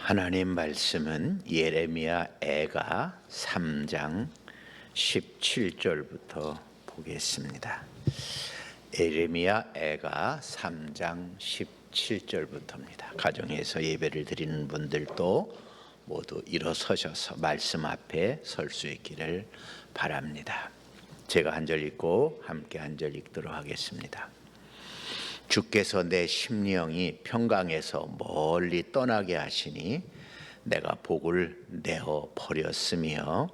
하나님 말씀은 예레미야 애가 3장 17절부터 보겠습니다. 예레미야 애가 3장 17절부터입니다. 가정에서 예배를 드리는 분들도 모두 일어서셔서 말씀 앞에 설 수 있기를 바랍니다. 제가 한 절 읽고 함께 한 절 읽도록 하겠습니다. 주께서 내 심령이 평강에서 멀리 떠나게 하시니 내가 복을 내어 버렸으며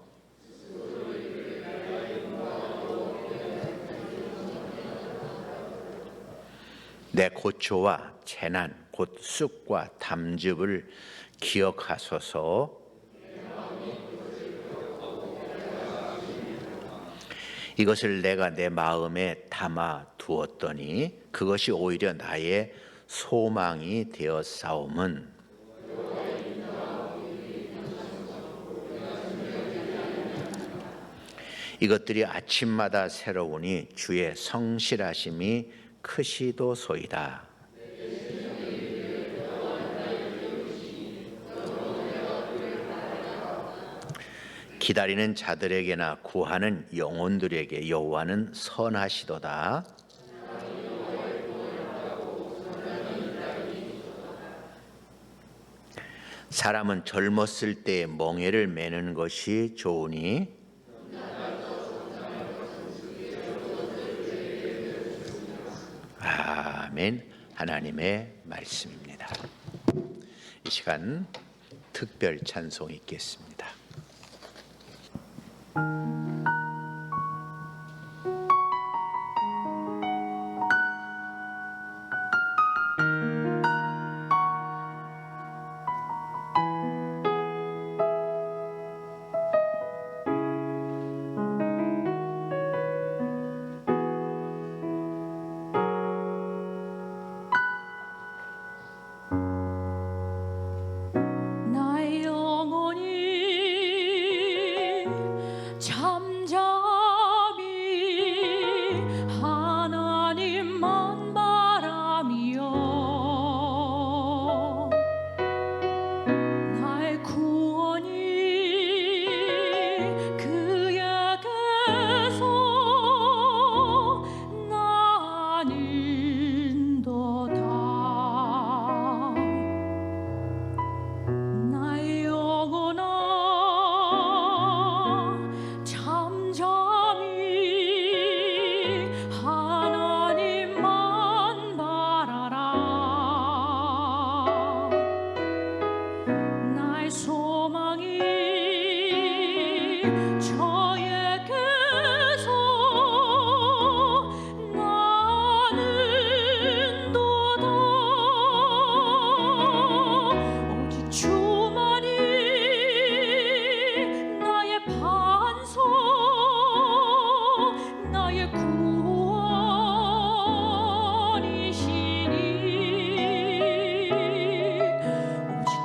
내 고초와 재난 곧 쑥과 담즙을 기억하소서. 이것을 내가 내 마음에 담아 두었더니 그것이 오히려 나의 소망이 되었사옴은 이것들이 아침마다 새로우니 주의 성실하심이 크시도소이다. 기다리는 자들에게나 구하는 영혼들에게 여호와는 선하시도다. 사람은 젊었을 때에 멍에를 매는 것이 좋으니 아멘. 하나님의 말씀입니다. 이 시간 특별 찬송 있겠습니다.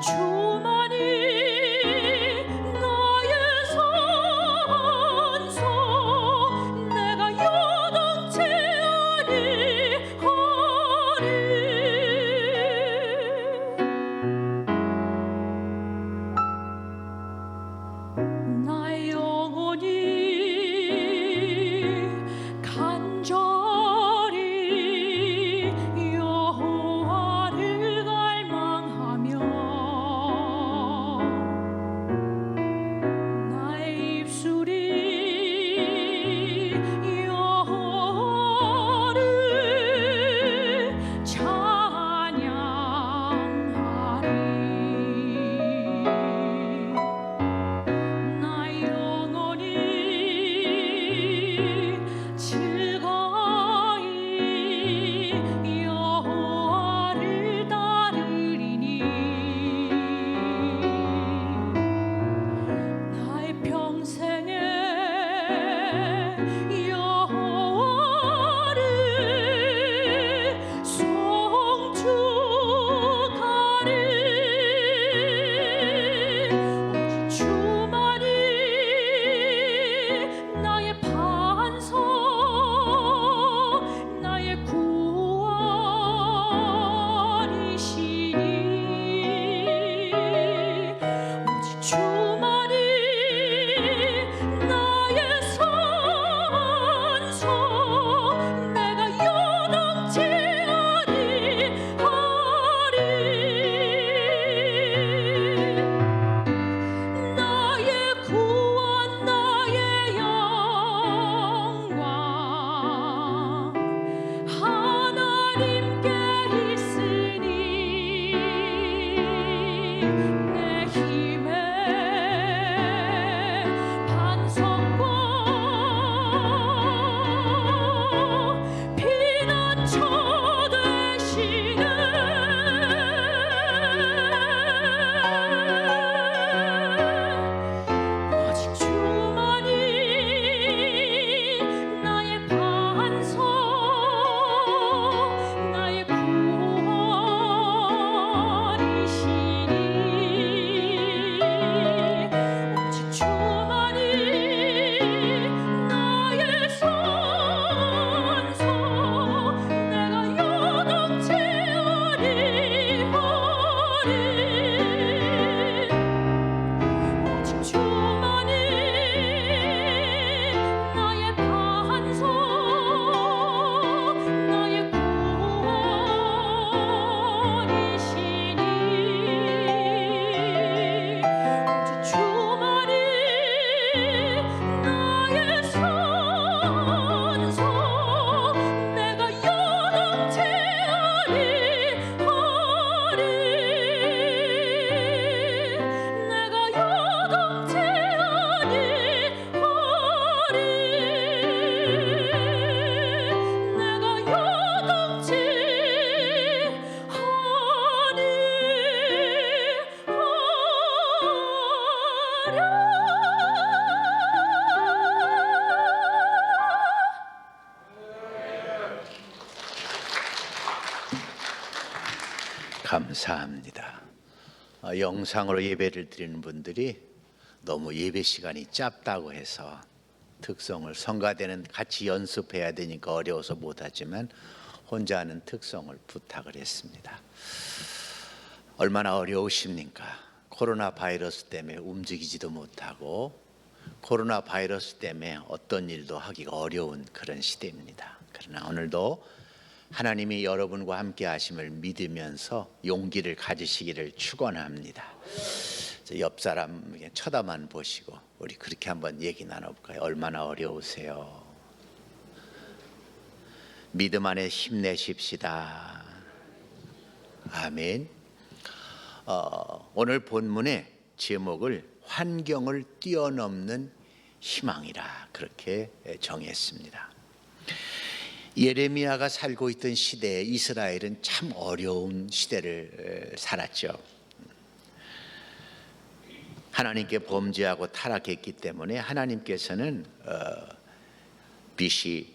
주만이 내 힘의 반석과 피난처 되시네. 오직 주만이 나의 반석, 나의 구원이시니. 오직 주만이 나의 선서, 내가 요동치 아니하리. 오직 주만이 나의 반석, 나의 구원이시니. 오직 주만이 나의 선서, 내가 요동치 아니하리. 내가 요동치 아니하리. 내가 요동치 감사합니다. 영상으로 예배를 드리는 분들이 너무 예배 시간이 짧다고 해서 특성을, 성가대는 같이 연습해야 되니까 어려워서 못하지만 혼자 하는 특성을 부탁을 했습니다. 얼마나 어려우십니까? 코로나 바이러스 때문에 움직이지도 못하고 코로나 바이러스 때문에 어떤 일도 하기가 어려운 그런 시대입니다. 그러나 오늘도 하나님이 여러분과 함께 하심을 믿으면서 용기를 가지시기를 축원합니다. 옆 사람에게 쳐다만 보시고 우리 그렇게 한번 얘기 나눠볼까요? 얼마나 어려우세요? 믿음 안에 힘내십시다. 아멘. 오늘 본문의 제목을 환경을 뛰어넘는 희망이라 그렇게 정했습니다. 예레미야가 살고 있던 시대에 이스라엘은 참 어려운 시대를 살았죠. 하나님께 범죄하고 타락했기 때문에 하나님께서는 BC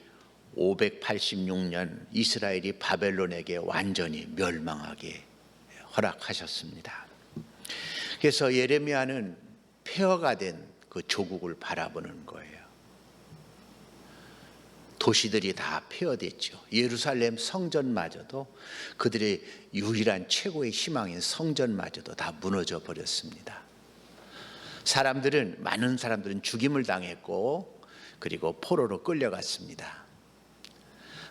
586년 이스라엘이 바벨론에게 완전히 멸망하게 허락하셨습니다. 그래서 예레미야는 폐허가 된 그 조국을 바라보는 거예요. 도시들이 다 폐허됐죠. 예루살렘 성전마저도, 그들의 유일한 최고의 희망인 성전마저도 다 무너져 버렸습니다. 많은 사람들은 죽임을 당했고 그리고 포로로 끌려갔습니다.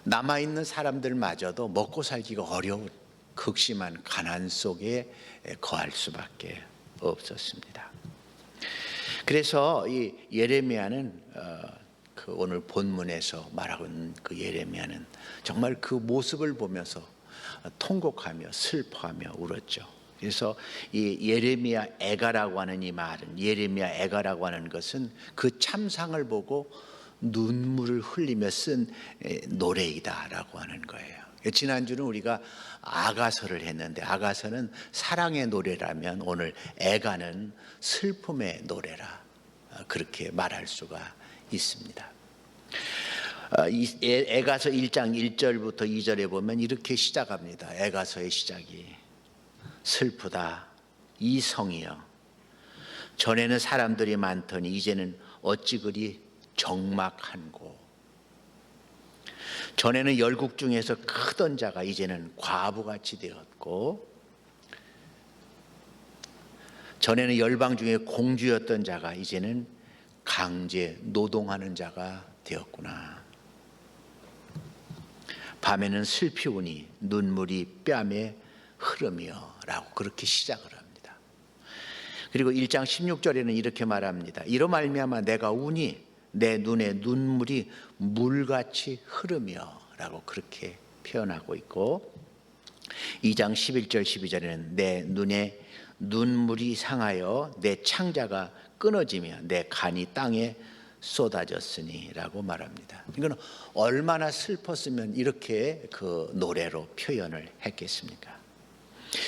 남아있는 사람들마저도 먹고 살기가 어려운 극심한 가난 속에 거할 수밖에 없었습니다. 그래서 이 예레미야는 그 오늘 본문에서 말하고 있는 그 예레미야는 정말 그 모습을 보면서 통곡하며 슬퍼하며 울었죠. 그래서 이 예레미야 애가라고 하는 이 말은, 예레미야 애가라고 하는 것은 그 참상을 보고 눈물을 흘리며 쓴 노래이다라고 하는 거예요. 지난주는 우리가 아가서를 했는데, 아가서는 사랑의 노래라면 오늘 애가는 슬픔의 노래라, 그렇게 말할 수가 있습니다. 애가서 1장 1절부터 2절에 보면 이렇게 시작합니다. 애가서의 시작이 슬프다 이 성이여, 전에는 사람들이 많더니 이제는 어찌 그리 적막한고. 전에는 열국 중에서 크던 자가 이제는 과부같이 되었고, 전에는 열방 중에 공주였던 자가 이제는 강제 노동하는 자가 되었구나. 밤에는 슬피 우니 눈물이 뺨에 흐르며 라고 그렇게 시작을 합니다. 그리고 1장 16절에는 이렇게 말합니다. 이로 말미암아 내가 우니 내 눈에 눈물이 물같이 흐르며 라고 그렇게 표현하고 있고, 2장 11절 12절에는 내 눈에 눈물이 상하여 내 창자가 끊어지며 내 간이 땅에 쏟아졌으니 라고 말합니다. 이건 얼마나 슬펐으면 이렇게 그 노래로 표현을 했겠습니까?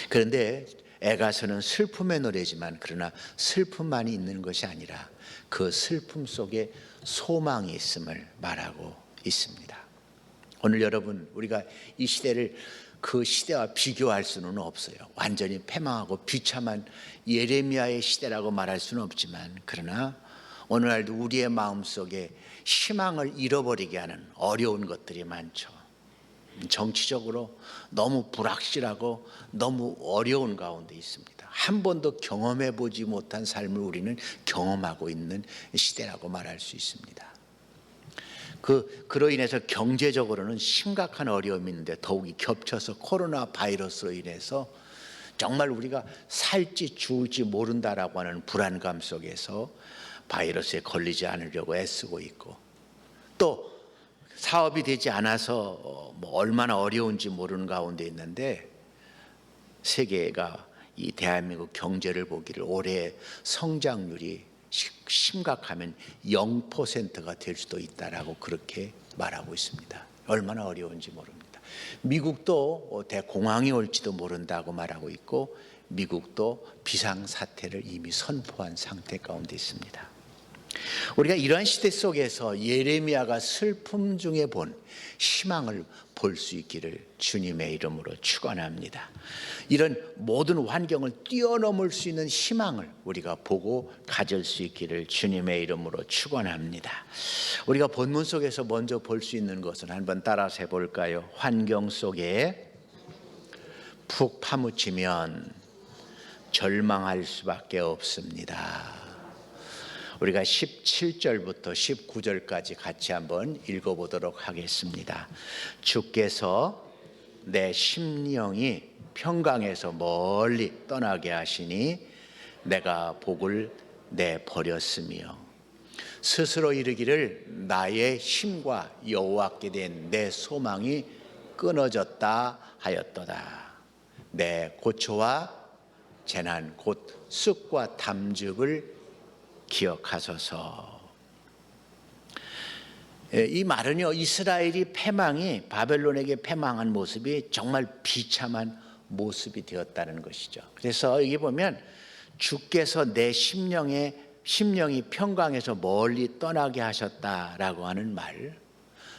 그런데 애가서는 슬픔의 노래지만 그러나 슬픔만이 있는 것이 아니라 그 슬픔 속에 소망이 있음을 말하고 있습니다. 오늘 여러분, 우리가 이 시대를 그 시대와 비교할 수는 없어요. 완전히 패망하고 비참한 예레미야의 시대라고 말할 수는 없지만, 그러나 오늘날도 우리의 마음속에 희망을 잃어버리게 하는 어려운 것들이 많죠. 정치적으로 너무 불확실하고 너무 어려운 가운데 있습니다. 한 번도 경험해 보지 못한 삶을 우리는 경험하고 있는 시대라고 말할 수 있습니다. 그로 인해서 경제적으로는 심각한 어려움이 있는데 더욱이 겹쳐서 코로나 바이러스로 인해서 정말 우리가 살지 죽을지 모른다라고 하는 불안감 속에서 바이러스에 걸리지 않으려고 애쓰고 있고, 또 사업이 되지 않아서 얼마나 어려운지 모르는 가운데 있는데, 세계가 이 대한민국 경제를 보기를 올해 성장률이 심각하면 0%가 될 수도 있다라고 그렇게 말하고 있습니다. 얼마나 어려운지 모릅니다. 미국도 대공황이 올지도 모른다고 말하고 있고, 미국도 비상사태를 이미 선포한 상태 가운데 있습니다. 우리가 이러한 시대 속에서 예레미야가 슬픔 중에 본 희망을 볼 수 있기를 주님의 이름으로 축원합니다. 이런 모든 환경을 뛰어넘을 수 있는 희망을 우리가 보고 가질 수 있기를 주님의 이름으로 축원합니다. 우리가 본문 속에서 먼저 볼 수 있는 것은 한번 따라서 해볼까요? 환경 속에 푹 파묻히면 절망할 수밖에 없습니다. 우리가 17절부터 19절까지 같이 한번 읽어보도록 하겠습니다. 주께서 내 심령이 평강에서 멀리 떠나게 하시니 내가 복을 내버렸으며 스스로 이르기를 나의 힘과 여호와께 된 내 소망이 끊어졌다 하였도다. 내 고초와 재난 곧 쑥과 담즙을 기억하소서. 이 말은요, 이스라엘이 패망이 바벨론에게 패망한 모습이 정말 비참한 모습이 되었다는 것이죠. 그래서 여기 보면 주께서 내 심령이 평강에서 멀리 떠나게 하셨다라고 하는 말,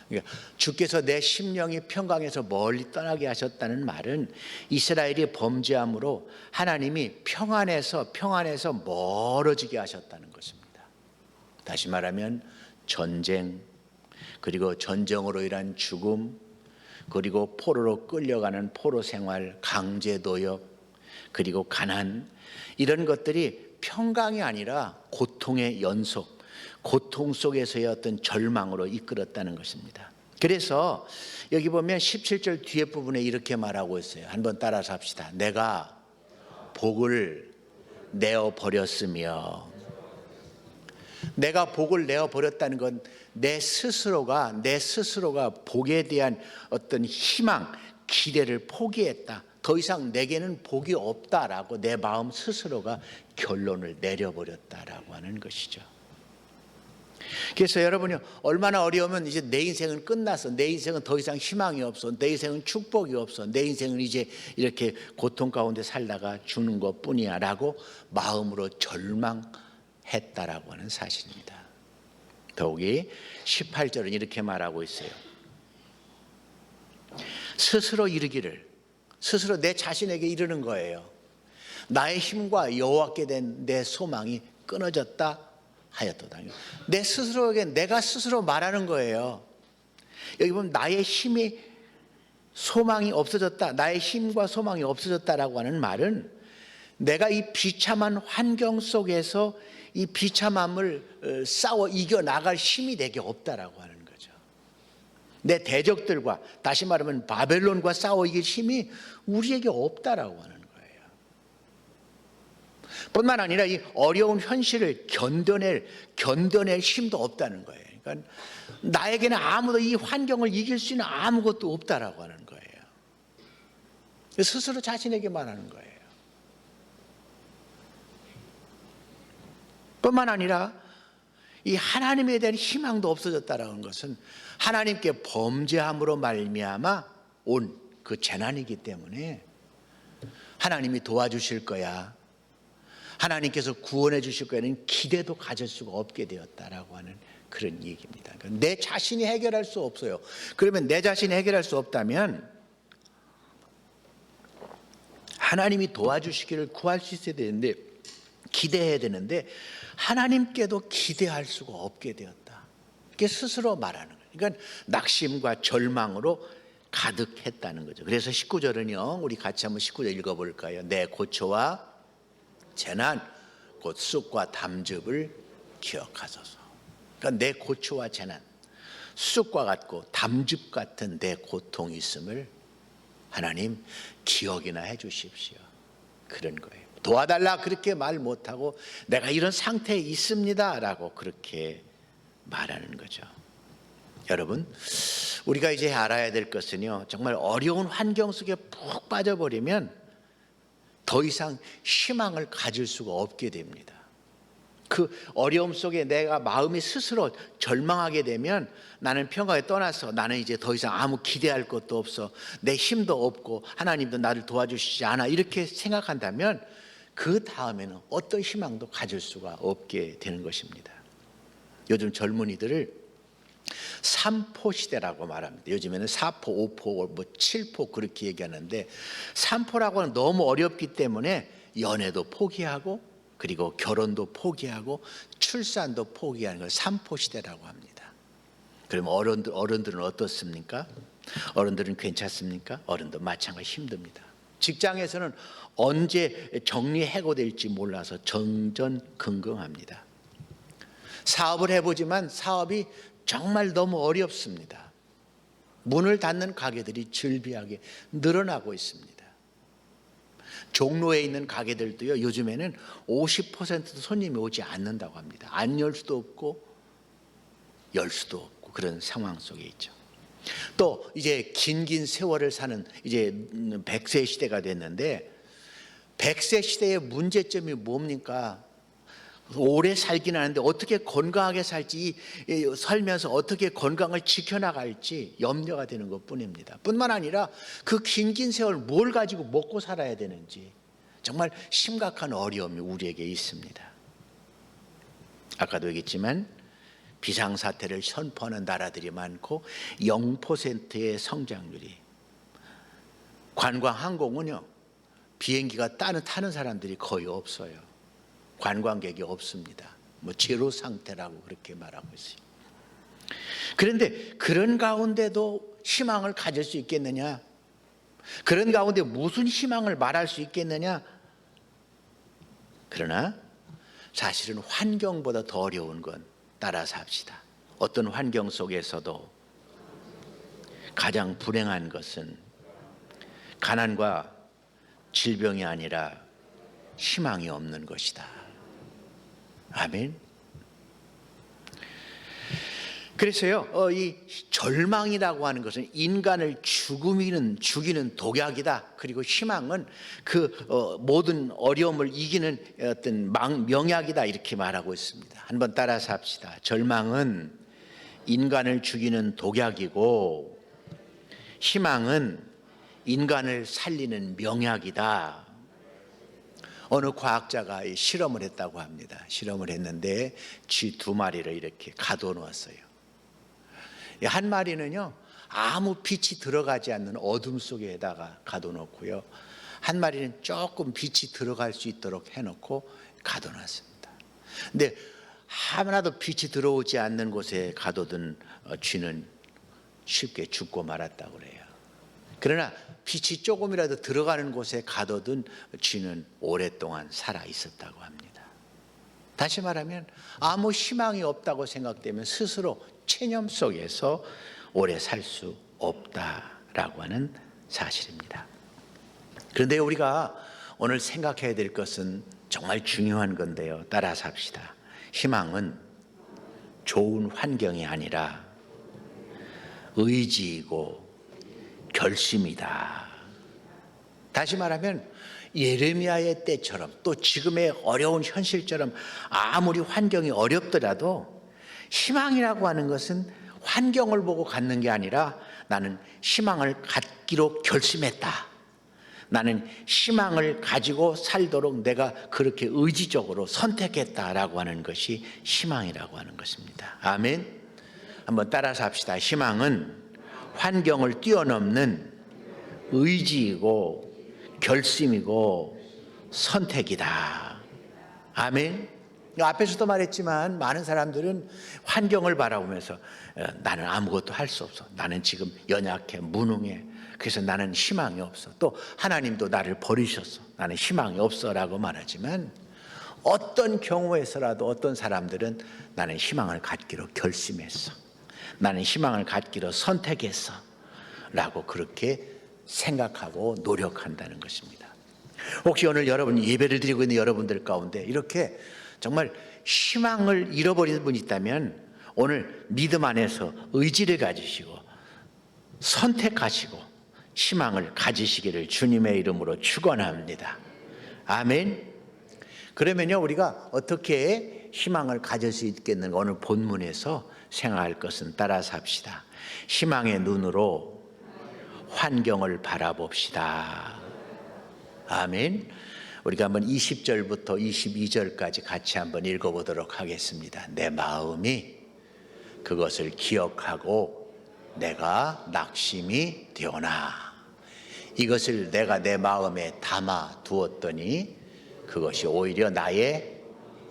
그러니까 주께서 내 심령이 평강에서 멀리 떠나게 하셨다는 말은 이스라엘이 범죄함으로 하나님이 평안에서 멀어지게 하셨다는 것입니다. 다시 말하면 전쟁, 그리고 전쟁으로 인한 죽음, 그리고 포로로 끌려가는 포로 생활, 강제 노역, 그리고 가난, 이런 것들이 평강이 아니라 고통의 연속, 고통 속에서의 어떤 절망으로 이끌었다는 것입니다. 그래서 여기 보면 17절 뒤에 부분에 이렇게 말하고 있어요. 한번 따라서 합시다. 내가 복을 내어버렸으며, 내가 복을 내어버렸다는 건 내 스스로가 복에 대한 어떤 희망, 기대를 포기했다. 더 이상 내게는 복이 없다라고 내 마음 스스로가 결론을 내려버렸다라고 하는 것이죠. 그래서 여러분이 얼마나 어려우면 이제 내 인생은 끝났어, 내 인생은 더 이상 희망이 없어, 내 인생은 축복이 없어, 내 인생은 이제 이렇게 고통 가운데 살다가 죽는 것뿐이야 라고 마음으로 절망했다라고 하는 사실입니다. 더욱이 18절은 이렇게 말하고 있어요. 스스로 이르기를, 스스로 내 자신에게 이르는 거예요. 나의 힘과 여호와께 된 내 소망이 끊어졌다 하였도다. 내 스스로에게 내가 스스로 말하는 거예요. 여기 보면 나의 힘이 소망이 없어졌다, 나의 힘과 소망이 없어졌다라고 하는 말은 내가 이 비참한 환경 속에서 이 비참함을 싸워 이겨나갈 힘이 내게 없다라고 하는 거죠. 내 대적들과, 다시 말하면 바벨론과 싸워 이길 힘이 우리에게 없다라고 하는 거예요. 뿐만 아니라 이 어려운 현실을 견뎌낼 힘도 없다는 거예요. 그러니까 나에게는 아무도 이 환경을 이길 수 있는 아무것도 없다라고 하는 거예요. 스스로 자신에게 말하는 거예요. 뿐만 아니라 이 하나님에 대한 희망도 없어졌다라는 것은 하나님께 범죄함으로 말미암아 온 그 재난이기 때문에 하나님이 도와주실 거야, 하나님께서 구원해 주실 거라는 기대도 가질 수가 없게 되었다라고 하는 그런 얘기입니다. 그러니까 내 자신이 해결할 수 없어요. 그러면 내 자신이 해결할 수 없다면 하나님이 도와주시기를 구할 수 있어야 되는데, 기대해야 되는데 하나님께도 기대할 수가 없게 되었다. 이게 스스로 말하는 거예요. 그러니까 낙심과 절망으로 가득했다는 거죠. 그래서 19절은요, 우리 같이 한번 19절 읽어볼까요? 내 고초와 재난 곧 쑥과 담즙을 기억하소서. 그러니까 내 고초와 재난, 쑥과 같고 담즙 같은 내 고통이 있음을 하나님 기억이나 해 주십시오. 그런 거예요. 도와달라 그렇게 말 못하고 내가 이런 상태에 있습니다 라고 그렇게 말하는 거죠. 여러분, 우리가 이제 알아야 될 것은요, 정말 어려운 환경 속에 푹 빠져버리면 더 이상 희망을 가질 수가 없게 됩니다. 그 어려움 속에 내가 마음이 스스로 절망하게 되면 나는 평강에 떠나서 나는 이제 더 이상 아무 기대할 것도 없어, 내 힘도 없고 하나님도 나를 도와주시지 않아, 이렇게 생각한다면 그 다음에는 어떤 희망도 가질 수가 없게 되는 것입니다. 요즘 젊은이들을 3포 시대라고 말합니다. 요즘에는 4포, 5포, 뭐 7포 그렇게 얘기하는데, 3포라고는 너무 어렵기 때문에 연애도 포기하고 그리고 결혼도 포기하고 출산도 포기하는 걸 3포 시대라고 합니다. 그럼 어른들은 어떻습니까? 어른들은 괜찮습니까? 어른도 마찬가지 힘듭니다. 직장에서는 언제 정리해고될지 몰라서 정전긍긍합니다. 사업을 해보지만 사업이 정말 너무 어렵습니다. 문을 닫는 가게들이 즐비하게 늘어나고 있습니다. 종로에 있는 가게들도요, 요즘에는 50%도 손님이 오지 않는다고 합니다. 안 열 수도 없고 열 수도 없고 그런 상황 속에 있죠. 또 이제 긴 세월을 사는 이제 100세 시대가 됐는데, 100세 시대의 문제점이 뭡니까? 오래 살긴 하는데 어떻게 건강하게 살지, 살면서 어떻게 건강을 지켜나갈지 염려가 되는 것뿐입니다. 뿐만 아니라 그 긴 세월 뭘 가지고 먹고 살아야 되는지 정말 심각한 어려움이 우리에게 있습니다. 아까도 얘기했지만 비상사태를 선포하는 나라들이 많고 0%의 성장률이, 관광 항공은요, 비행기가 타는 사람들이 거의 없어요. 관광객이 없습니다. 뭐 제로 상태라고 그렇게 말하고 있어요. 그런데 그런 가운데도 희망을 가질 수 있겠느냐? 그런 가운데 무슨 희망을 말할 수 있겠느냐? 그러나 사실은 환경보다 더 어려운 건 따라서 합시다. 어떤 환경 속에서도 가장 불행한 것은 가난과 질병이 아니라 희망이 없는 것이다. 아멘. 그래서요, 이 절망이라고 하는 것은 인간을 죽이는 독약이다. 그리고 희망은 그 모든 어려움을 이기는 어떤 명약이다, 이렇게 말하고 있습니다. 한번 따라서 합시다. 절망은 인간을 죽이는 독약이고 희망은 인간을 살리는 명약이다. 어느 과학자가 실험을 했다고 합니다. 실험을 했는데 쥐 2마리를 이렇게 가둬놓았어요. 한 마리는요, 아무 빛이 들어가지 않는 어둠 속에다가 가둬놓고요, 한 마리는 조금 빛이 들어갈 수 있도록 해놓고 가둬놨습니다. 근데 하나도 빛이 들어오지 않는 곳에 가둬둔 쥐는 쉽게 죽고 말았다고 그래요. 그러나 빛이 조금이라도 들어가는 곳에 가둬둔 쥐는 오랫동안 살아 있었다고 합니다. 다시 말하면 아무 희망이 없다고 생각되면 스스로 체념 속에서 오래 살 수 없다라고 하는 사실입니다. 그런데 우리가 오늘 생각해야 될 것은 정말 중요한 건데요. 따라서 합시다. 희망은 좋은 환경이 아니라 의지이고 결심이다. 다시 말하면 예레미야의 때처럼 또 지금의 어려운 현실처럼 아무리 환경이 어렵더라도 희망이라고 하는 것은 환경을 보고 갖는 게 아니라 나는 희망을 갖기로 결심했다. 나는 희망을 가지고 살도록 내가 그렇게 의지적으로 선택했다라고 하는 것이 희망이라고 하는 것입니다. 아멘. 한번 따라서 합시다. 희망은 환경을 뛰어넘는 의지이고 결심이고 선택이다. 아멘. 앞에서도 말했지만 많은 사람들은 환경을 바라보면서 나는 아무것도 할 수 없어. 나는 지금 연약해, 무능해. 그래서 나는 희망이 없어. 또 하나님도 나를 버리셨어. 나는 희망이 없어라고 말하지만 어떤 경우에서라도 어떤 사람들은 나는 희망을 갖기로 결심했어. 나는 희망을 갖기로 선택했어. 라고 그렇게 생각하고 노력한다는 것입니다. 혹시 오늘 여러분 예배를 드리고 있는 여러분들 가운데 이렇게 정말 희망을 잃어버린 분이 있다면 오늘 믿음 안에서 의지를 가지시고 선택하시고 희망을 가지시기를 주님의 이름으로 축원합니다. 아멘. 그러면요 우리가 어떻게 희망을 가질 수 있겠는가 오늘 본문에서 생각할 것은 따라서 합시다. 희망의 눈으로 환경을 바라봅시다. 아멘. 우리가 한번 20절부터 22절까지 같이 한번 읽어보도록 하겠습니다. 내 마음이 그것을 기억하고 내가 낙심이 되오나 이것을 내가 내 마음에 담아 두었더니 그것이 오히려 나의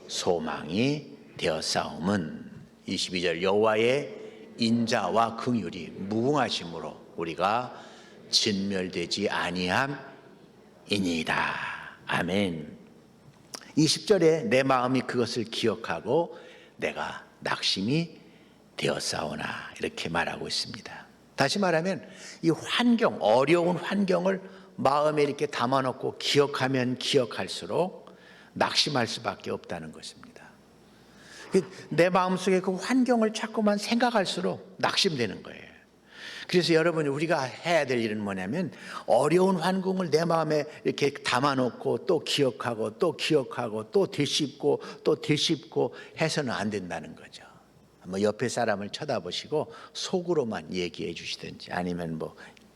소망이 되었사옴은 22절 여호와의 인자와 긍휼이 무궁하심으로 우리가 진멸되지 아니함이니이다. 아멘. 20절에 내 마음이 그것을 기억하고 내가 낙심이 되었사오나 이렇게 말하고 있습니다. 다시 말하면 이 환경, 어려운 환경을 마음에 이렇게 담아놓고 기억하면 기억할수록 낙심할 수밖에 없다는 것입니다. 내 마음속에 그 환경을 자꾸만 생각할수록 낙심되는 거예요. 그래서 여러분 우리가 해야 될 일은 뭐냐면 어려운 환경을 내 마음에 이렇게 담아놓고 또 기억하고 또 기억하고 또 되씹고 또 되씹고 해서는 안 된다는 거죠. 뭐 옆에 사람을 쳐다보시고 속으로만 얘기해 주시든지 아니면 뭐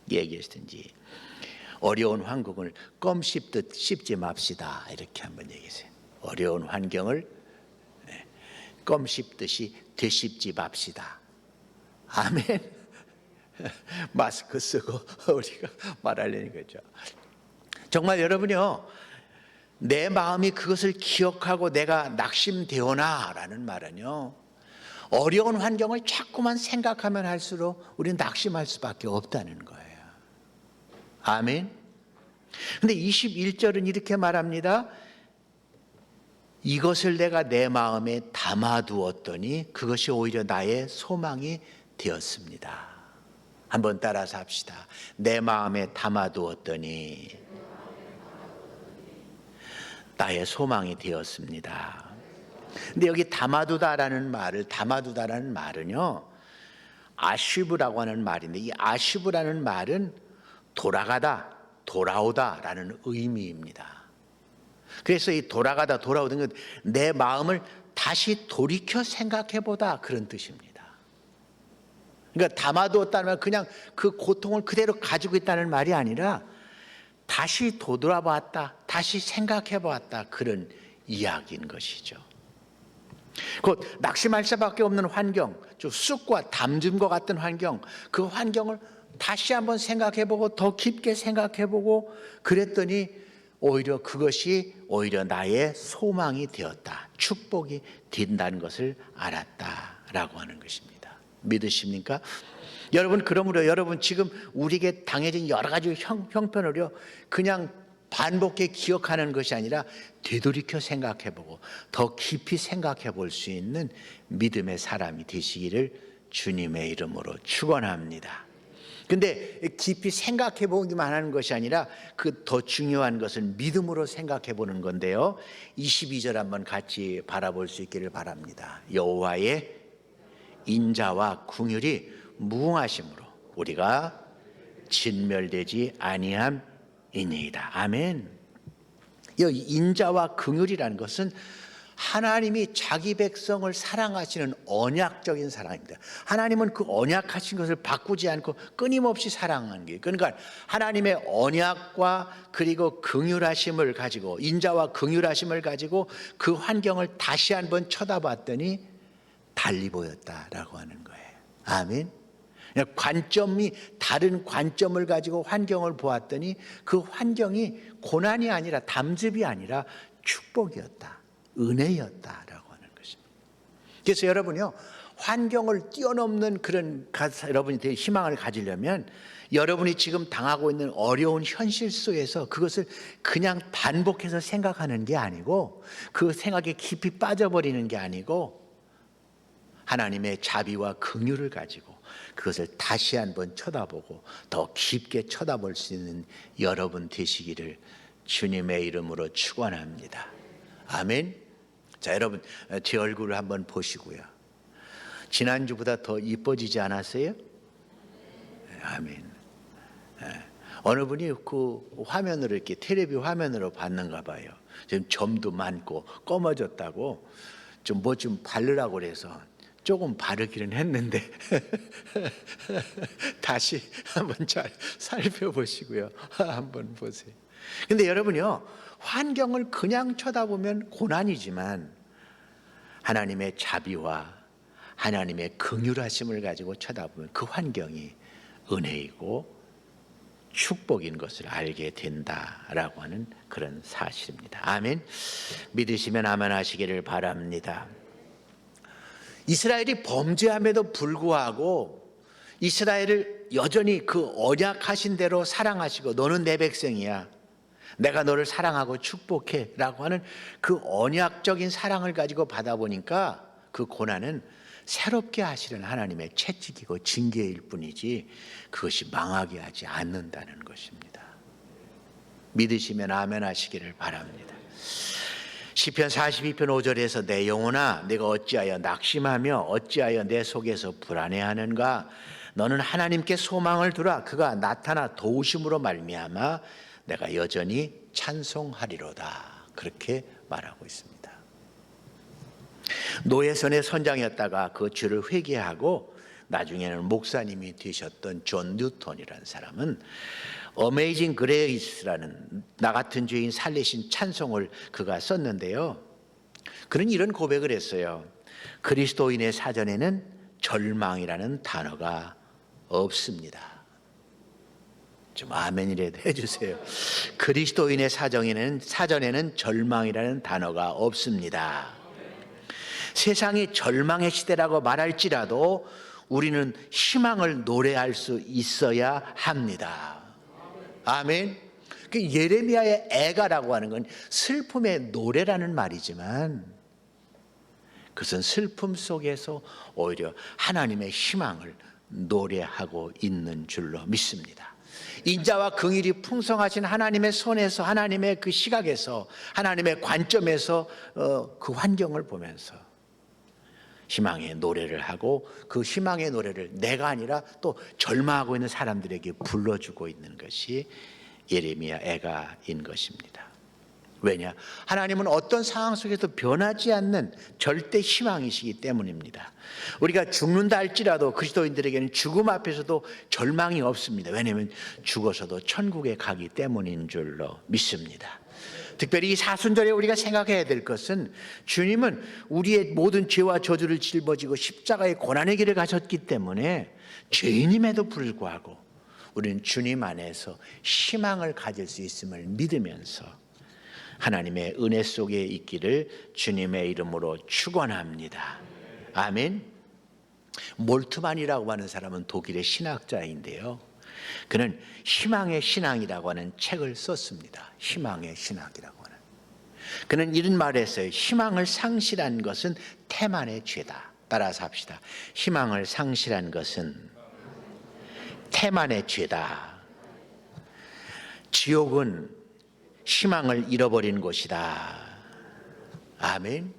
얘기하시든지 어려운 환경을 껌 씹듯 씹지 맙시다 이렇게 한번 얘기하세요. 어려운 환경을 껌 씹듯이 되씹지 맙시다. 아멘. 마스크 쓰고 우리가 말하려는 거죠. 정말 여러분요 내 마음이 그것을 기억하고 내가 낙심되오나 라는 말은요 어려운 환경을 자꾸만 생각하면 할수록 우리는 낙심할 수밖에 없다는 거예요. 아멘. 근데 21절은 이렇게 말합니다. 이것을 내가 내 마음에 담아두었더니 그것이 오히려 나의 소망이 되었습니다. 한번 따라서 합시다. 내 마음에 담아두었더니 나의 소망이 되었습니다. 근데 여기 담아두다라는 말은요 아쉬브라고 하는 말인데 이 아쉬브라는 말은 돌아가다 돌아오다라는 의미입니다. 그래서 이 돌아가다 돌아오는 건 내 마음을 다시 돌이켜 생각해보다 그런 뜻입니다. 그러니까 담아두었다는 말 그냥 그 고통을 그대로 가지고 있다는 말이 아니라 다시 되돌아봤다, 다시 생각해보았다 그런 이야기인 것이죠. 곧 낙심할 수밖에 없는 환경, 좀 쑥과 담즙과 같은 환경, 그 환경을 다시 한번 생각해보고 더 깊게 생각해보고 그랬더니 오히려 그것이 오히려 나의 소망이 되었다, 축복이 된다는 것을 알았다라고 하는 것입니다. 믿으십니까? 여러분 그러므로 여러분 지금 우리에게 당해진 여러 가지 형편으로 그냥 반복해 기억하는 것이 아니라 되돌이켜 생각해보고 더 깊이 생각해 볼 수 있는 믿음의 사람이 되시기를 주님의 이름으로 축원합니다. 근데 깊이 생각해 보기만 하는 것이 아니라 그 더 중요한 것은 믿음으로 생각해 보는 건데요. 22절 한번 같이 바라볼 수 있기를 바랍니다. 여호와의 인자와 긍휼이 무궁하심으로 우리가 진멸되지 아니함이니이다. 아멘. 이 인자와 긍휼이라는 것은 하나님이 자기 백성을 사랑하시는 언약적인 사랑입니다. 하나님은 그 언약하신 것을 바꾸지 않고 끊임없이 사랑하는 게, 그러니까 하나님의 언약과 그리고 긍휼하심을 가지고, 인자와 긍휼하심을 가지고 그 환경을 다시 한번 쳐다봤더니 달리 보였다라고 하는 거예요. 아멘. 관점이 다른 관점을 가지고 환경을 보았더니 그 환경이 고난이 아니라, 담즙이 아니라 축복이었다, 은혜였다라고 하는 것입니다. 그래서 여러분이요, 환경을 뛰어넘는 그런 여러분이 될 희망을 가지려면 여러분이 지금 당하고 있는 어려운 현실 속에서 그것을 그냥 반복해서 생각하는 게 아니고, 그 생각에 깊이 빠져버리는 게 아니고, 하나님의 자비와 긍휼을 가지고 그것을 다시 한번 쳐다보고 더 깊게 쳐다볼 수 있는 여러분 되시기를 주님의 이름으로 축원합니다. 아멘. 자, 여러분, 제 얼굴을 한번 보시고요, 지난주보다 더 이뻐지지 않았어요? 아멘. 어느 분이 그 화면으로, 이렇게 텔레비 화면으로 봤는가 봐요. 지금 점도 많고 검어졌다고 좀 뭐 좀 바르라고 그래서 조금 바르기는 했는데 다시 한번 잘 살펴보시고요, 한번 보세요. 근데 여러분요, 환경을 그냥 쳐다보면 고난이지만 하나님의 자비와 하나님의 긍휼하심을 가지고 쳐다보면 그 환경이 은혜이고 축복인 것을 알게 된다라고 하는 그런 사실입니다. 아멘. 믿으시면 아멘 하시기를 바랍니다. 이스라엘이 범죄함에도 불구하고 이스라엘을 여전히 그 언약하신 대로 사랑하시고, 너는 내 백성이야, 내가 너를 사랑하고 축복해 라고 하는 그 언약적인 사랑을 가지고 받아보니까 그 고난은 새롭게 하시는 하나님의 채찍이고 징계일 뿐이지 그것이 망하게 하지 않는다는 것입니다. 믿으시면 아멘 하시기를 바랍니다. 시편 42편 5절에서 내 영혼아, 내가 어찌하여 낙심하며 어찌하여 내 속에서 불안해하는가? 너는 하나님께 소망을 두라. 그가 나타나 도우심으로 말미암아 내가 여전히 찬송하리로다. 그렇게 말하고 있습니다. 노예선의 선장이었다가 그 죄를 회개하고 나중에는 목사님이 되셨던 존 뉴턴이라는 사람은 어메이징 그레이스라는 나 같은 죄인 살리신 찬송을 그가 썼는데요, 그는 이런 고백을 했어요. 그리스도인의 사전에는 절망이라는 단어가 없습니다. 좀 아멘이라도 해주세요. 그리스도인의 사전에는 절망이라는 단어가 없습니다. 세상이 절망의 시대라고 말할지라도 우리는 희망을 노래할 수 있어야 합니다. 아멘. 예레미야의 애가라고 하는 건 슬픔의 노래라는 말이지만 그것은 슬픔 속에서 오히려 하나님의 희망을 노래하고 있는 줄로 믿습니다. 인자와 긍휼이 풍성하신 하나님의 손에서, 하나님의 그 시각에서, 하나님의 관점에서 그 환경을 보면서 희망의 노래를 하고, 그 희망의 노래를 내가 아니라 또 절망하고 있는 사람들에게 불러주고 있는 것이 예레미야 애가인 것입니다. 왜냐? 하나님은 어떤 상황 속에서 변하지 않는 절대 희망이시기 때문입니다. 우리가 죽는다 할지라도 그리스도인들에게는 죽음 앞에서도 절망이 없습니다. 왜냐하면 죽어서도 천국에 가기 때문인 줄로 믿습니다. 특별히 이 사순절에 우리가 생각해야 될 것은 주님은 우리의 모든 죄와 저주를 짊어지고 십자가의 고난의 길을 가셨기 때문에 죄인임에도 불구하고 우리는 주님 안에서 희망을 가질 수 있음을 믿으면서 하나님의 은혜 속에 있기를 주님의 이름으로 축원합니다. 아멘. 몰트만이라고 하는 사람은 독일의 신학자인데요, 그는 희망의 신앙이라고 하는 책을 썼습니다. 희망의 신학이라고 하는. 그는 이런 말을 했어요. 희망을 상실한 것은 태만의 죄다. 따라서 합시다. 희망을 상실한 것은 태만의 죄다. 지옥은 희망을 잃어버린 곳이다. 아멘.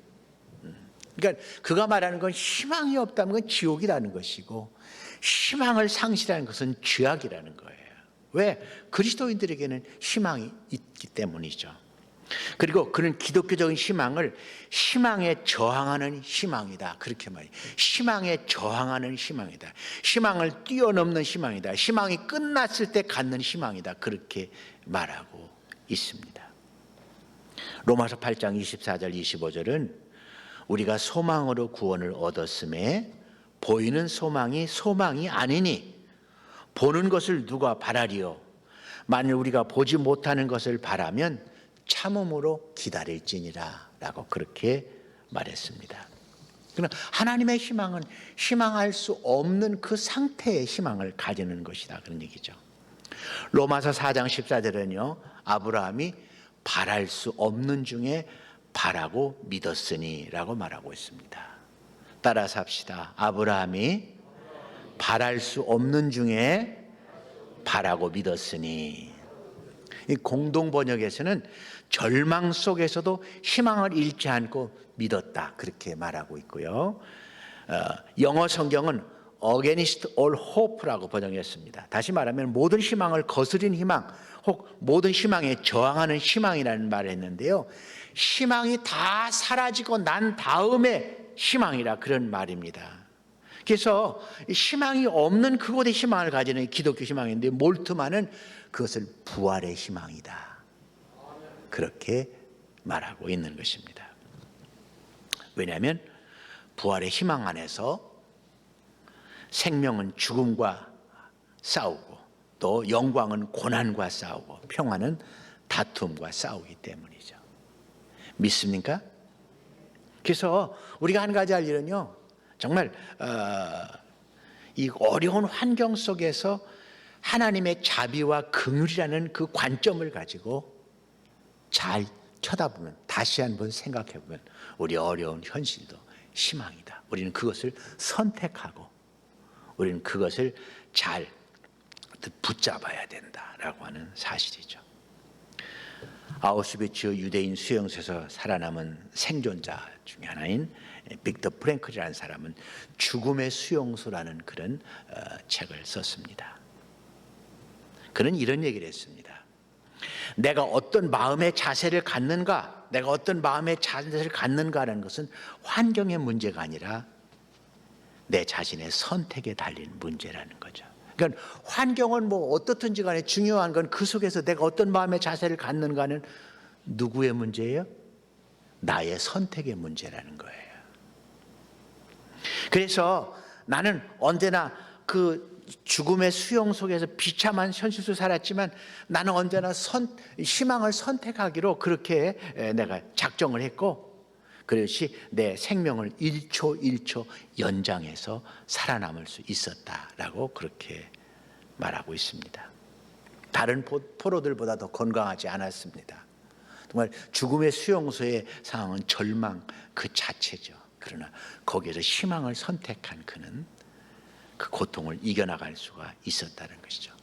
그러니까 그가 말하는 건 희망이 없다는 건 지옥이라는 것이고, 희망을 상실하는 것은 죄악이라는 거예요. 왜? 그리스도인들에게는 희망이 있기 때문이죠. 그리고 그는 기독교적인 희망을 희망에 저항하는 희망이다. 그렇게 말해요. 희망에 저항하는 희망이다. 희망을 뛰어넘는 희망이다. 희망이 끝났을 때 갖는 희망이다. 그렇게 말하고 있습니다. 로마서 8장 24절 25절은 우리가 소망으로 구원을 얻었음에 보이는 소망이 소망이 아니니 보는 것을 누가 바라리요. 만일 우리가 보지 못하는 것을 바라면 참음으로 기다릴지니라 라고 그렇게 말했습니다. 그러나 하나님의 희망은 희망할 수 없는 그 상태의 희망을 가지는 것이다, 그런 얘기죠. 로마서 4장 14절은요, 아브라함이 바랄 수 없는 중에 바라고 믿었으니 라고 말하고 있습니다. 따라서 합시다. 아브라함이 바랄 수 없는 중에 바라고 믿었으니. 이 공동 번역에서는 절망 속에서도 희망을 잃지 않고 믿었다, 그렇게 말하고 있고요. 영어 성경은 against all hope라고 번역했습니다. 다시 말하면 모든 희망을 거스린 희망, 혹 모든 희망에 저항하는 희망이라는 말을 했는데요. 희망이 다 사라지고 난 다음에 희망이라 그런 말입니다. 그래서 희망이 없는 그곳에 희망을 가지는 기독교 희망인데 몰트만은 그것을 부활의 희망이다, 그렇게 말하고 있는 것입니다. 왜냐하면 부활의 희망 안에서 생명은 죽음과 싸우고 또 영광은 고난과 싸우고 평화는 다툼과 싸우기 때문이죠. 믿습니까? 그래서 우리가 한 가지 할 일은요, 정말 이 어려운 환경 속에서 하나님의 자비와 긍휼이라는 그 관점을 가지고 잘 쳐다보면, 다시 한번 생각해 보면 우리 어려운 현실도 희망이다. 우리는 그것을 선택하고 우리는 그것을 잘 붙잡아야 된다라고 하는 사실이죠. 아우슈비츠 유대인 수용소에서 살아남은 생존자 중에 하나인 빅터 프랭클이라는 사람은 죽음의 수용소라는 그런 책을 썼습니다. 그는 이런 얘기를 했습니다. 내가 어떤 마음의 자세를 갖는가, 내가 어떤 마음의 자세를 갖는가라는 것은 환경의 문제가 아니라 내 자신의 선택에 달린 문제라는 거죠. 그러니까 환경은 뭐 어떻든지 간에 중요한 건 그 속에서 내가 어떤 마음의 자세를 갖는가는 누구의 문제예요? 나의 선택의 문제라는 거예요. 그래서 나는 언제나 그 죽음의 수용 속에서 비참한 현실 속에 살았지만 나는 언제나 희망을 선택하기로 그렇게 내가 작정을 했고, 그것이 내 생명을 1초 1초 연장해서 살아남을 수 있었다라고 그렇게 말하고 있습니다. 다른 포로들보다 더 건강하지 않았습니다. 정말 죽음의 수용소의 상황은 절망 그 자체죠. 그러나 거기에서 희망을 선택한 그는 그 고통을 이겨나갈 수가 있었다는 것이죠.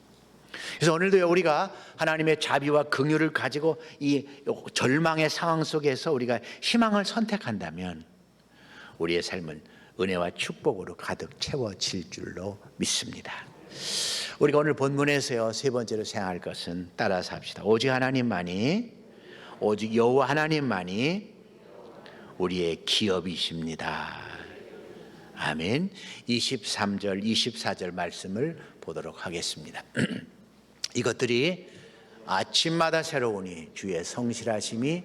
그래서 오늘도 우리가 하나님의 자비와 긍휼을 가지고 이 절망의 상황 속에서 우리가 희망을 선택한다면 우리의 삶은 은혜와 축복으로 가득 채워질 줄로 믿습니다. 우리가 오늘 본문에서요, 세 번째로 생각할 것은 따라서 합시다. 오직 여호와 하나님만이 우리의 기업이십니다. 아멘. 23절 24절 말씀을 보도록 하겠습니다. 이것들이 아침마다 새로우니 주의 성실하심이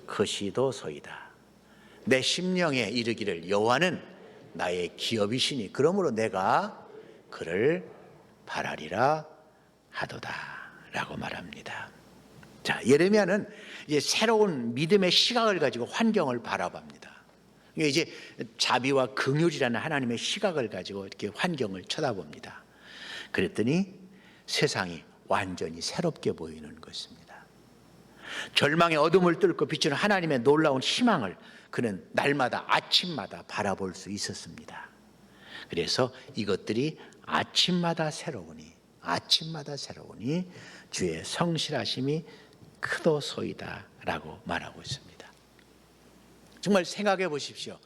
크시도소이다. 내 심령에 이르기를 여호와는 나의 기업이시니 그러므로 내가 그를 바라리라 하도다 라고 말합니다. 자, 예레미야는 이제 새로운 믿음의 시각을 가지고 환경을 바라봅니다. 이제 자비와 긍휼이라는 하나님의 시각을 가지고 이렇게 환경을 쳐다봅니다. 그랬더니 세상이 완전히 새롭게 보이는 것입니다. 절망의 어둠을 뚫고 비추는 하나님의 놀라운 희망을 그는 날마다 아침마다 바라볼 수 있었습니다. 그래서 이것들이 아침마다 새로우니 주의 성실하심이 크도소이다 라고 말하고 있습니다. 정말 생각해 보십시오.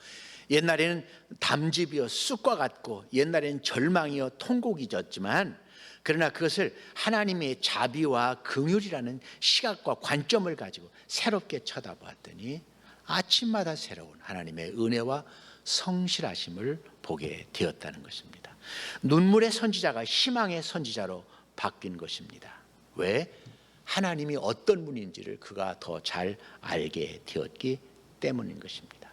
옛날에는 담즙이요 쑥과 같고 옛날에는 절망이요 통곡이었지만 그러나 그것을 하나님의 자비와 긍휼이라는 시각과 관점을 가지고 새롭게 쳐다보았더니 아침마다 새로운 하나님의 은혜와 성실하심을 보게 되었다는 것입니다. 눈물의 선지자가 희망의 선지자로 바뀐 것입니다. 왜? 하나님이 어떤 분인지를 그가 더 잘 알게 되었기 때문인 것입니다.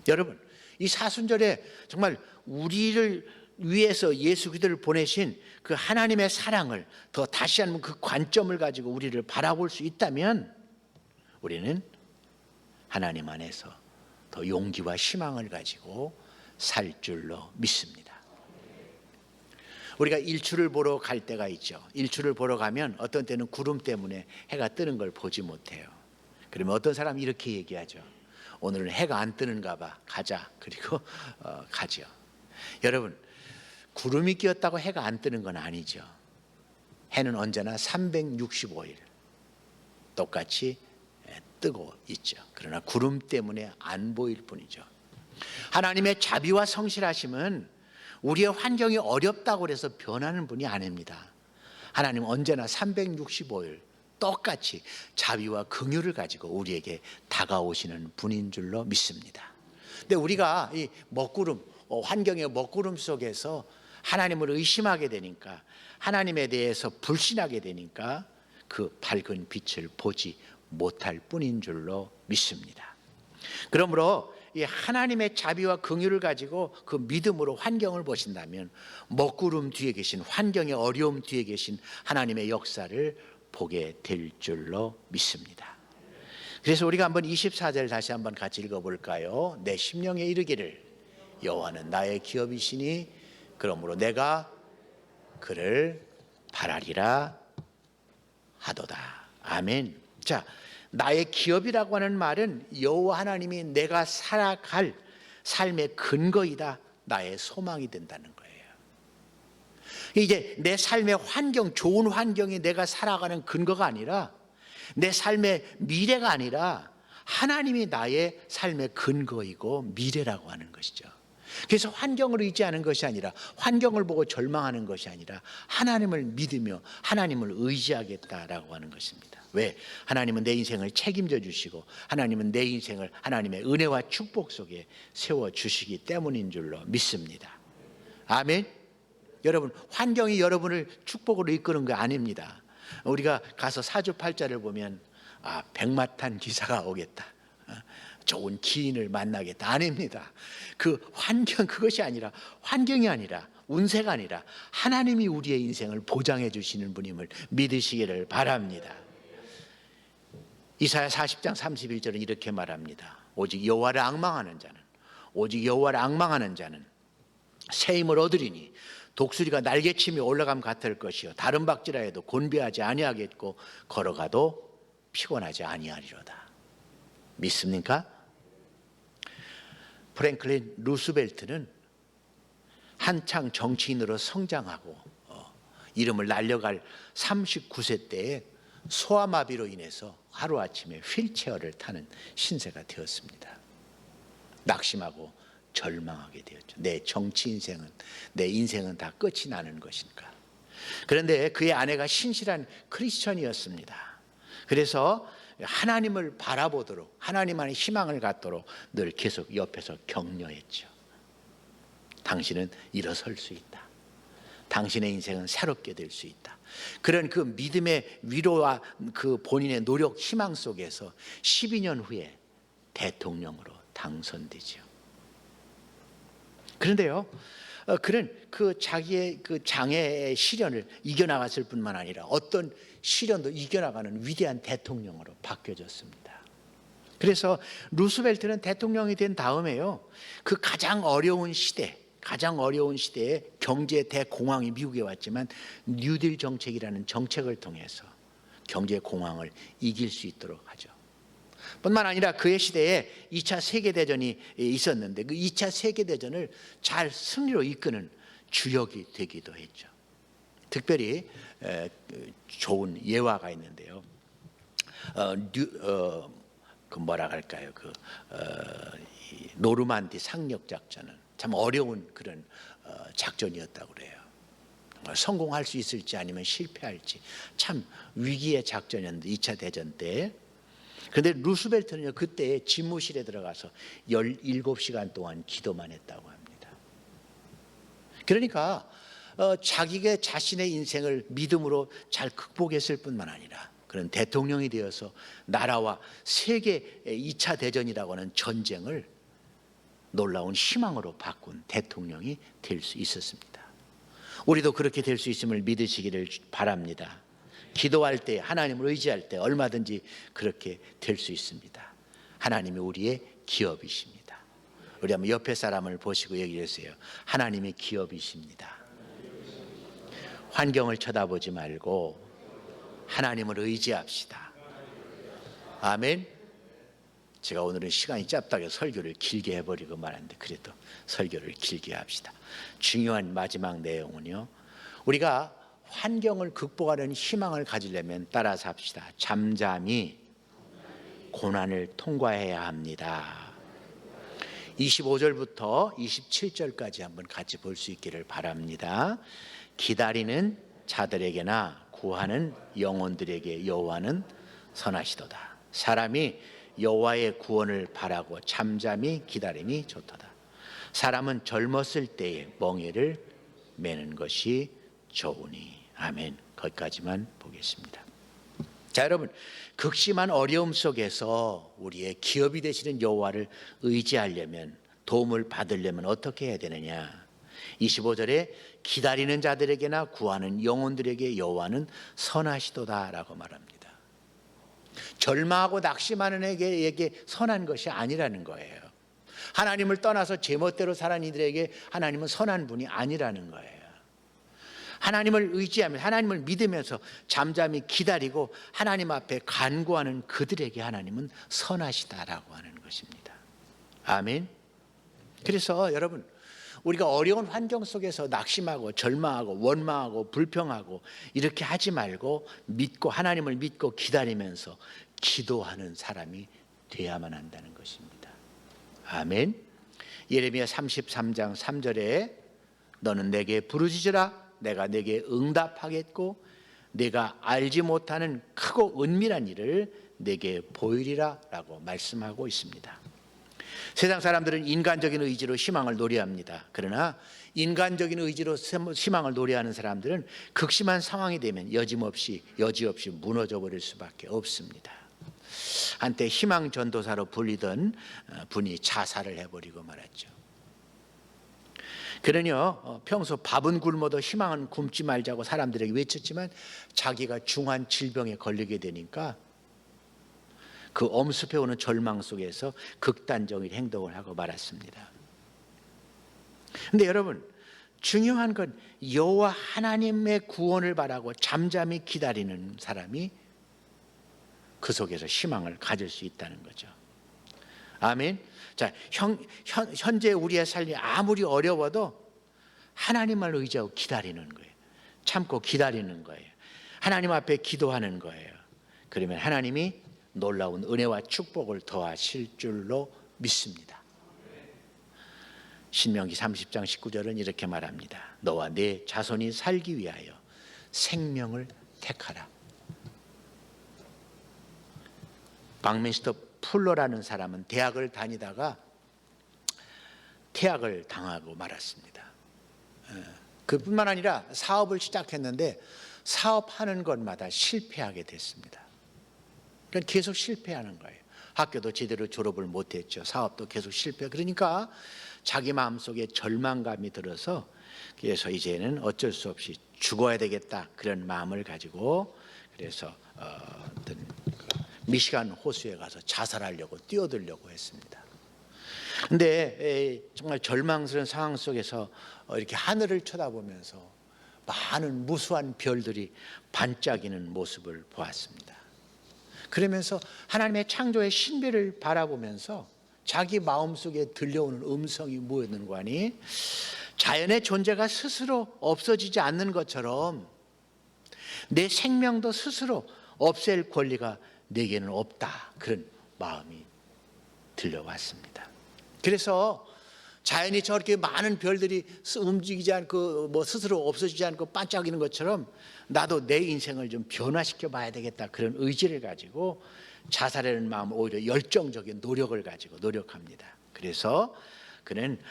여러분, 이 사순절에 정말 우리를 위해서 예수 그리스도를 보내신 그 하나님의 사랑을 더 다시 한번 그 관점을 가지고 우리를 바라볼 수 있다면 우리는 하나님 안에서 더 용기와 희망을 가지고 살 줄로 믿습니다. 우리가 일출을 보러 갈 때가 있죠. 일출을 보러 가면 어떤 때는 구름 때문에 해가 뜨는 걸 보지 못해요. 그러면 어떤 사람이 이렇게 얘기하죠. 오늘은 해가 안 뜨는가 봐. 가자. 그리고 가죠. 여러분, 구름이 끼었다고 해가 안 뜨는 건 아니죠. 해는 언제나 365일 똑같이 뜨고 있죠. 그러나 구름 때문에 안 보일 뿐이죠. 하나님의 자비와 성실하심은 우리의 환경이 어렵다고 해서 변하는 분이 아닙니다. 하나님은 언제나 365일 똑같이 자비와 긍휼을 가지고 우리에게 다가오시는 분인 줄로 믿습니다. 근데 우리가 이 먹구름, 환경의 먹구름 속에서 하나님을 의심하게 되니까, 하나님에 대해서 불신하게 되니까 그 밝은 빛을 보지 못할 뿐인 줄로 믿습니다. 그러므로 이 하나님의 자비와 긍휼을 가지고 그 믿음으로 환경을 보신다면 먹구름 뒤에 계신, 환경의 어려움 뒤에 계신 하나님의 역사를 보게 될 줄로 믿습니다. 그래서 우리가 한번 24절 다시 한번 같이 읽어볼까요? 내 심령에 이르기를 여호와는 나의 기업이시니 그러므로 내가 그를 바라리라 하도다. 아멘. 자, 나의 기업이라고 하는 말은 여호와 하나님이 내가 살아갈 삶의 근거이다, 나의 소망이 된다는 거예요. 이제 내 삶의 환경, 좋은 환경이 내가 살아가는 근거가 아니라, 내 삶의 미래가 아니라 하나님이 나의 삶의 근거이고 미래라고 하는 것이죠. 그래서 환경을 의지하는 것이 아니라, 환경을 보고 절망하는 것이 아니라 하나님을 믿으며 하나님을 의지하겠다라고 하는 것입니다. 왜? 하나님은 내 인생을 책임져 주시고 하나님은 내 인생을 하나님의 은혜와 축복 속에 세워주시기 때문인 줄로 믿습니다. 아멘. 여러분, 환경이 여러분을 축복으로 이끄는 거 아닙니다. 우리가 가서 사주팔자를 보면 백마탄 기사가 오겠다, 좋은 기인을 만나겠다, 아닙니다. 그 환경, 그것이 아니라, 환경이 아니라, 운세가 아니라 하나님이 우리의 인생을 보장해 주시는 분임을 믿으시기를 바랍니다. 이사야 40장 31절은 이렇게 말합니다. 오직 여호와를 앙망하는 자는, 오직 여호와를 앙망하는 자는 새 힘을 얻으리니 독수리가 날개치며 올라감 같을 것이요 다른 박질하여도 곤비하지 아니하겠고 걸어가도 피곤하지 아니하리로다. 믿습니까? 프랭클린 루스벨트는 한창 정치인으로 성장하고 이름을 날려갈 39세 때에 소아마비로 인해서 하루아침에 휠체어를 타는 신세가 되었습니다. 낙심하고 절망하게 되었죠. 내 정치 인생은, 내 인생은 다 끝이 나는 것인가. 그런데 그의 아내가 신실한 크리스천이었습니다. 그래서 하나님을 바라보도록, 하나님 안에 희망을 갖도록 늘 계속 옆에서 격려했죠. 당신은 일어설 수 있다. 당신의 인생은 새롭게 될 수 있다. 그런 그 믿음의 위로와 그 본인의 노력, 희망 속에서 12년 후에 대통령으로 당선되죠. 그런데요, 그는 그 자기의 그 장애의 시련을 이겨나갔을 뿐만 아니라 어떤 시련도 이겨나가는 위대한 대통령으로 바뀌어졌습니다. 그래서 루스벨트는 대통령이 된 다음에요, 그 가장 어려운 시대에 경제 대공황이 미국에 왔지만 뉴딜 정책이라는 정책을 통해서 경제 공황을 이길 수 있도록 하죠. 뿐만 아니라 그의 시대에 2차 세계대전이 있었는데 그 2차 세계대전을 잘 승리로 이끄는 주역이 되기도 했죠. 특별히 좋은 예화가 있는데요. 그 뭐라 할까요? 노르만디 상륙 작전은 참 어려운 그런 작전이었다고 그래요. 성공할 수 있을지 아니면 실패할지 참 위기의 작전이었는데 2차 대전 때. 그런데 루스벨트는요 그때 집무실에 들어가서 17시간 동안 기도만 했다고 합니다. 그러니까 자기가 자신의 인생을 믿음으로 잘 극복했을 뿐만 아니라 그런 대통령이 되어서 나라와 세계 2차 대전이라고 하는 전쟁을 놀라운 희망으로 바꾼 대통령이 될 수 있었습니다. 우리도 그렇게 될 수 있음을 믿으시기를 바랍니다. 기도할 때 하나님을 의지할 때 얼마든지 그렇게 될 수 있습니다. 하나님이 우리의 기업이십니다. 우리 한번 옆에 사람을 보시고 얘기해 주세요. 하나님이 기업이십니다. 환경을 쳐다보지 말고 하나님을 의지합시다. 아멘. 제가 오늘은 시간이 짧다고 설교를 길게 해버리고 말았는데 그래도 설교를 길게 합시다. 중요한 마지막 내용은요, 우리가 환경을 극복하는 희망을 가지려면 따라서 합시다. 잠잠히 고난을 통과해야 합니다. 25절부터 27절까지 한번 같이 볼 수 있기를 바랍니다. 기다리는 자들에게나 구하는 영혼들에게 여호와는 선하시도다. 사람이 여호와의 구원을 바라고 잠잠히 기다림이 좋도다. 사람은 젊었을 때에 멍에를 매는 것이 좋으니. 아멘. 거기까지만 보겠습니다. 자, 여러분, 극심한 어려움 속에서 우리의 기업이 되시는 여호와를 의지하려면, 도움을 받으려면 어떻게 해야 되느냐? 25절에 기다리는 자들에게나 구하는 영혼들에게 여호와는 선하시도다라고 말합니다. 절망하고 낙심하는 에게 선한 것이 아니라는 거예요. 하나님을 떠나서 제멋대로 사는 이들에게 하나님은 선한 분이 아니라는 거예요. 하나님을 의지하며 하나님을 믿으면서 잠잠히 기다리고 하나님 앞에 간구하는 그들에게 하나님은 선하시다라고 하는 것입니다. 아멘. 그래서 여러분, 우리가 어려운 환경 속에서 낙심하고 절망하고 원망하고 불평하고 이렇게 하지 말고 믿고 하나님을 믿고 기다리면서 기도하는 사람이 돼야만 한다는 것입니다. 아멘. 예레미야 33장 3절에 너는 내게 부르짖으라 내가 내게 응답하겠고 내가 알지 못하는 크고 은밀한 일을 내게 보이리라 라고 말씀하고 있습니다. 세상 사람들은 인간적인 의지로 희망을 노래합니다. 그러나 인간적인 의지로 희망을 노래하는 사람들은 극심한 상황이 되면 여지없이 무너져 버릴 수밖에 없습니다. 한때 희망 전도사로 불리던 분이 자살을 해버리고 말았죠. 그러니요, 평소 밥은 굶어도 희망은 굶지 말자고 사람들에게 외쳤지만 자기가 중한 질병에 걸리게 되니까 그 엄습해오는 절망 속에서 극단적인 행동을 하고 말았습니다. 그런데 여러분, 중요한 건 여호와 하나님의 구원을 바라고 잠잠히 기다리는 사람이 그 속에서 희망을 가질 수 있다는 거죠. 아멘. 자, 현재 우리의 삶이 아무리 어려워도 하나님을 의지하고 기다리는 거예요. 참고 기다리는 거예요. 하나님 앞에 기도하는 거예요. 그러면 하나님이 놀라운 은혜와 축복을 더하실 줄로 믿습니다. 신명기 30장 19절은 이렇게 말합니다. 너와 내 자손이 살기 위하여 생명을 택하라. 박민스터 풀러라는 사람은 대학을 다니다가 퇴학을 당하고 말았습니다. 그뿐만 아니라 사업을 시작했는데 사업하는 것마다 실패하게 됐습니다. 그러니까 계속 실패하는 거예요. 학교도 제대로 졸업을 못했죠. 사업도 계속 실패. 그러니까 자기 마음속에 절망감이 들어서 그래서 이제는 어쩔 수 없이 죽어야 되겠다 그런 마음을 가지고 그래서 어떤 미시간 호수에 가서 자살하려고 뛰어들려고 했습니다. 그런데 정말 절망스러운 상황 속에서 이렇게 하늘을 쳐다보면서 많은 무수한 별들이 반짝이는 모습을 보았습니다. 그러면서 하나님의 창조의 신비를 바라보면서 자기 마음속에 들려오는 음성이 뭐였는가 하니 자연의 존재가 스스로 없어지지 않는 것처럼 내 생명도 스스로 없앨 권리가 내게는 없다. 그런 마음이 들려왔습니다. 그래서 자연이 저렇게 많은 별들이 움직이지 않고 뭐 스스로 없어지지 않고 반짝이는 것처럼 나도 내 인생을 좀 변화시켜 봐야 되겠다, 그런 의지를 가지고 자살하는 마음을 오히려 열정적인 노력을 가지고 노력합니다. 그래서 그는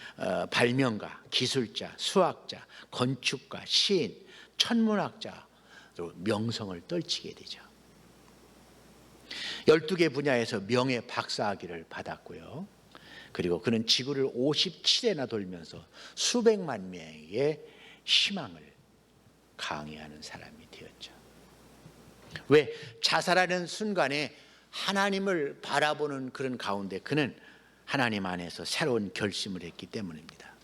발명가, 기술자, 수학자, 건축가, 시인, 천문학자로 명성을 떨치게 되죠. 12개 분야에서 명예 박사학위를 받았고요. 그리고 그는 지구를 57회나 돌면서 수백만 명에게 희망을 강의하는 사람이 되었죠. 왜? 자살하는 순간에 하나님을 바라보는 그런 가운데 그는 하나님 안에서 새로운 결심을 했기 때문입니다.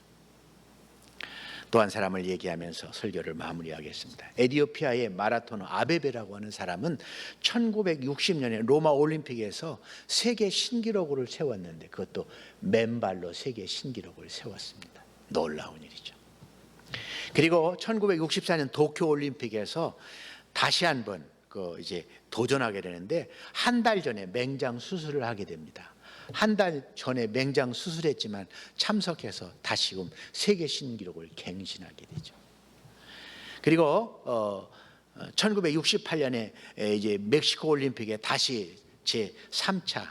또 한 사람을 얘기하면서 설교를 마무리하겠습니다. 에티오피아의 마라토너 아베베라고 하는 사람은 1960년에 로마 올림픽에서 세계 신기록을 세웠는데 그것도 맨발로 세계 신기록을 세웠습니다. 놀라운 일이죠. 그리고 1964년 도쿄 올림픽에서 다시 한번 이제 도전하게 되는데 한 달 전에 맹장 수술을 하게 됩니다. 한 달 전에 맹장 수술했지만 참석해서 다시금 세계 신기록을 갱신하게 되죠. 그리고 1968년에 이제 멕시코 올림픽에 다시 제 3차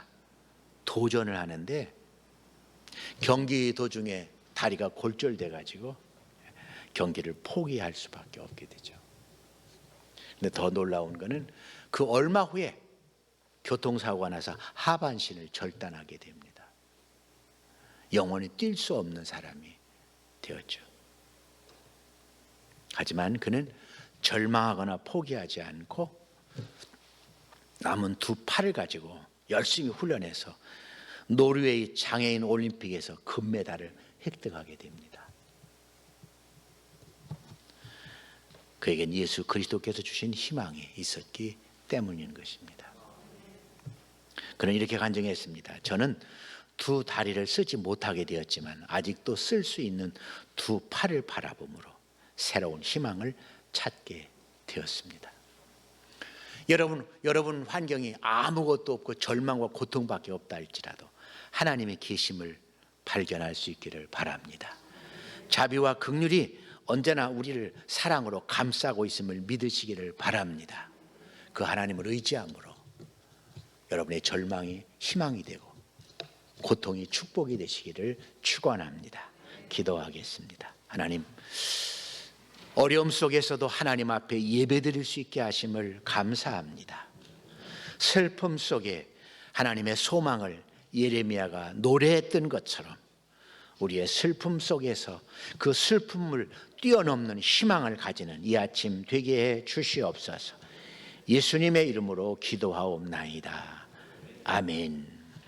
도전을 하는데 경기 도중에 다리가 골절돼 가지고 경기를 포기할 수밖에 없게 되죠. 근데 더 놀라운 거는 그 얼마 후에 교통사고가 나서 하반신을 절단하게 됩니다. 영원히 뛸 수 없는 사람이 되었죠. 하지만 그는 절망하거나 포기하지 않고 남은 두 팔을 가지고 열심히 훈련해서 노르웨이 장애인 올림픽에서 금메달을 획득하게 됩니다. 그에겐 예수 그리스도께서 주신 희망이 있었기 때문인 것입니다. 그는 이렇게 간증했습니다. 저는 두 다리를 쓰지 못하게 되었지만 아직도 쓸 수 있는 두 팔을 바라봄으로 새로운 희망을 찾게 되었습니다. 여러분 환경이 아무것도 없고 절망과 고통밖에 없다 할지라도 하나님의 계심을 발견할 수 있기를 바랍니다. 자비와 긍휼이 언제나 우리를 사랑으로 감싸고 있음을 믿으시기를 바랍니다. 그 하나님을 의지함으로 여러분의 절망이 희망이 되고 고통이 축복이 되시기를 축원합니다. 기도하겠습니다. 하나님, 어려움 속에서도 하나님 앞에 예배드릴 수 있게 하심을 감사합니다. 슬픔 속에 하나님의 소망을 예레미야가 노래했던 것처럼 우리의 슬픔 속에서 그 슬픔을 뛰어넘는 희망을 가지는 이 아침 되게 해 주시옵소서. 예수님의 이름으로 기도하옵나이다. 아멘.